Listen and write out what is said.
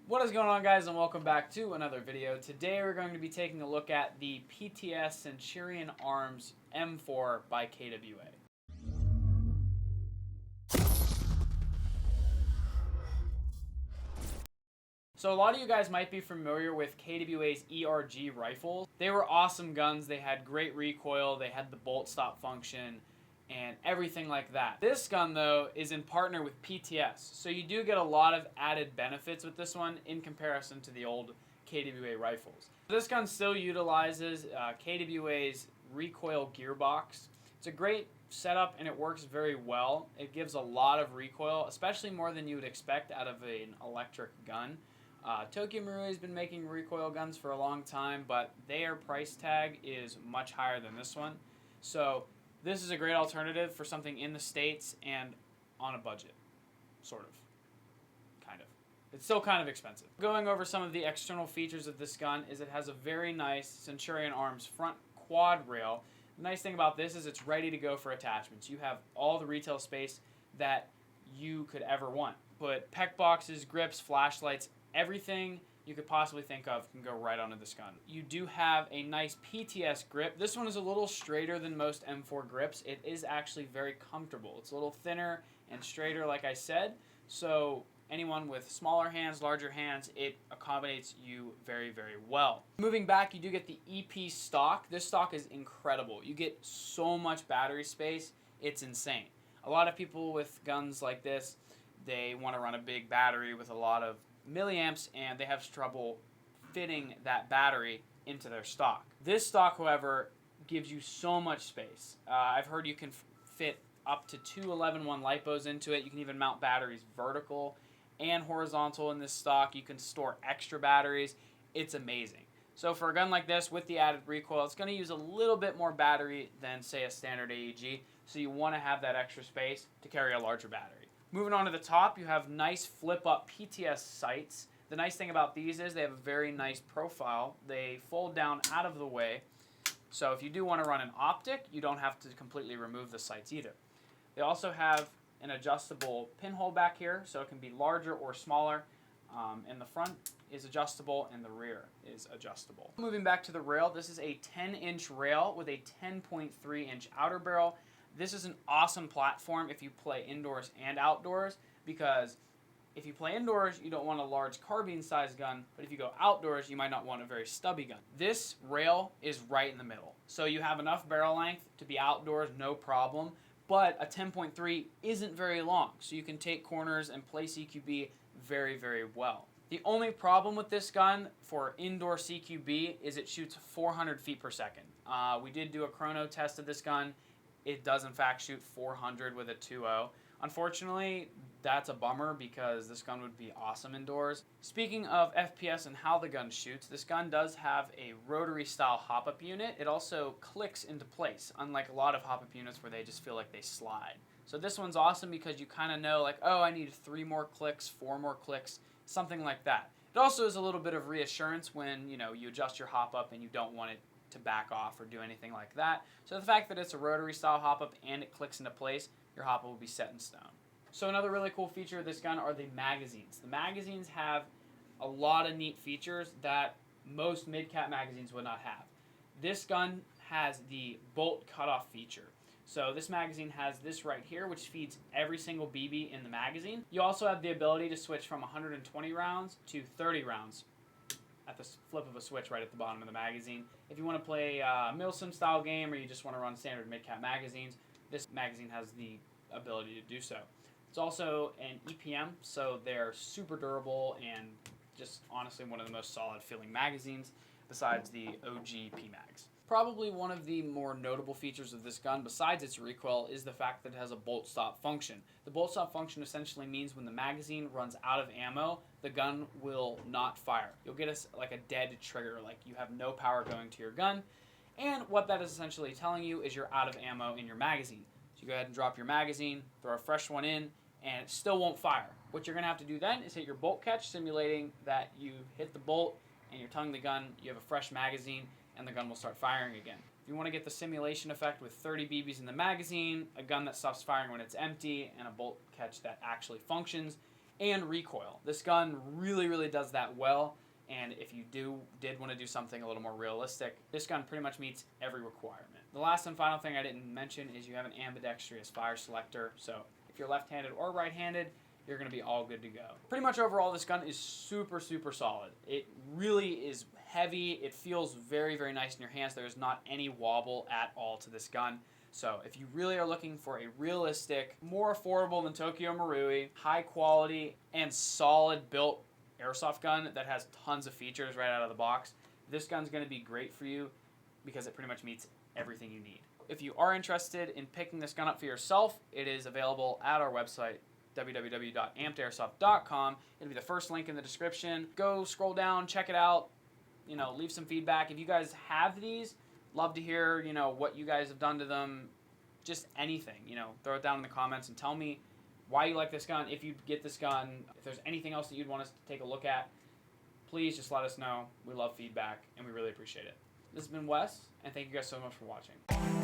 What is going on, guys, and welcome back to another video. Today we're going to be taking a look at the PTS Centurion Arms M4 by KWA. So a lot of you guys might be familiar with KWA's ERG rifles. They were awesome guns. They had great recoil, they had the bolt stop function, and everything like that. This gun, though, is in partner with PTS, so you do get a lot of added benefits with this one in comparison to the old KWA rifles. This gun still utilizes KWA's recoil gearbox. It's a great setup and it works very well. It gives a lot of recoil, especially more than you would expect out of an electric gun. Tokyo Marui has been making recoil guns for a long time, but their price tag is much higher than this one. So this is a great alternative for something in the States and on a budget, sort of, kind of. It's still kind of expensive. Going over some of the external features of this gun is it has a very nice Centurion Arms front quad rail. The nice thing about this is it's ready to go for attachments. You have all the retail space that you could ever want. Put pec boxes, grips, flashlights, everything you could possibly think of can go right onto this gun. You do have a nice PTS grip. This one is a little straighter than most M4 grips. It is actually very comfortable. It's a little thinner and straighter, like I said, so anyone with smaller hands, larger hands, it accommodates you very, very well. Moving back, you do get the EP stock. This stock is incredible. You get so much battery space, it's insane. A lot of people with guns like this, they want to run a big battery with a lot of milliamps and they have trouble fitting that battery into their stock. This stock, however, gives you so much space. I've heard you can fit up to two 11 One Lipos into it. You can even mount batteries vertical and horizontal in this stock. You can store extra batteries. It's amazing. So for a gun like this with the added recoil, it's going to use a little bit more battery than, say, a standard AEG, so you want to have that extra space to carry a larger battery. Moving on to the top, you have nice flip-up PTS sights. The nice thing about these is they have a very nice profile. They fold down out of the way, so if you do want to run an optic, you don't have to completely remove the sights either. They also have an adjustable pinhole back here, so it can be larger or smaller. And the front is adjustable and the rear is adjustable. Moving back to the rail, this is a 10-inch rail with a 10.3-inch outer barrel. This is an awesome platform if you play indoors and outdoors, because if you play indoors, you don't want a large carbine-sized gun, but if you go outdoors, you might not want a very stubby gun. This rail is right in the middle, so you have enough barrel length to be outdoors, no problem, but a 10.3 isn't very long, so you can take corners and play CQB very, very well. The only problem with this gun for indoor CQB is it shoots 400 feet per second. We did do a chrono test of this gun. It does in fact shoot 400 with a 2.0. Unfortunately, that's a bummer because this gun would be awesome indoors. Speaking of FPS and how the gun shoots, this gun does have a rotary style hop-up unit. It also clicks into place, unlike a lot of hop-up units where they just feel like they slide. So this one's awesome because you kind of know, like, oh, I need 3 more clicks, 4 more clicks, something like that. It also is a little bit of reassurance when, you know, you adjust your hop-up and you don't want it to back off or do anything like that. So the fact that it's a rotary style hop-up and it clicks into place, your hop-up will be set in stone. So another really cool feature of this gun are the magazines. The magazines have a lot of neat features that most mid-cap magazines would not have. This gun has the bolt cutoff feature. So this magazine has this right here, which feeds every single BB in the magazine. You also have the ability to switch from 120 rounds to 30 rounds at the flip of a switch right at the bottom of the magazine. If you want to play a Milsim style game or you just want to run standard mid-cap magazines, this magazine has the ability to do so. It's also an EPM, so they're super durable and just honestly one of the most solid feeling magazines besides the OG PMags. Probably one of the more notable features of this gun, besides its recoil, is the fact that it has a bolt stop function. The bolt stop function essentially means when the magazine runs out of ammo, the gun will not fire. You'll get like a dead trigger, like you have no power going to your gun. And what that is essentially telling you is you're out of ammo in your magazine. So you go ahead and drop your magazine, throw a fresh one in, and it still won't fire. What you're going to have to do then is hit your bolt catch, simulating that you hit the bolt and you're tonguing the gun, you have a fresh magazine, and the gun will start firing again. If you want to get the simulation effect with 30 BBs in the magazine, a gun that stops firing when it's empty, and a bolt catch that actually functions, and recoil. This gun really does that well, and if you did want to do something a little more realistic, this gun pretty much meets every requirement. The last and final thing I didn't mention is you have an ambidextrous fire selector, so if you're left-handed or right-handed, you're going to be all good to go. Pretty much overall, this gun is super solid. It really is heavy. It feels very nice in your hands. There's not any wobble at all to this gun. So if you really are looking for a realistic, more affordable than Tokyo Marui, high quality and solid built airsoft gun that has tons of features right out of the box, this gun's going to be great for you because it pretty much meets everything you need. If you are interested in picking this gun up for yourself, it is available at our website, www.ampedairsoft.com. It'll be the first link in the description. Go scroll down, check it out, leave some feedback. If you guys have these, love to hear, what you guys have done to them, just anything, throw it down in the comments and tell me why you like this gun, if you get this gun, if there's anything else that you'd want us to take a look at, please just let us know. We love feedback and we really appreciate it. This has been Wes, and thank you guys so much for watching.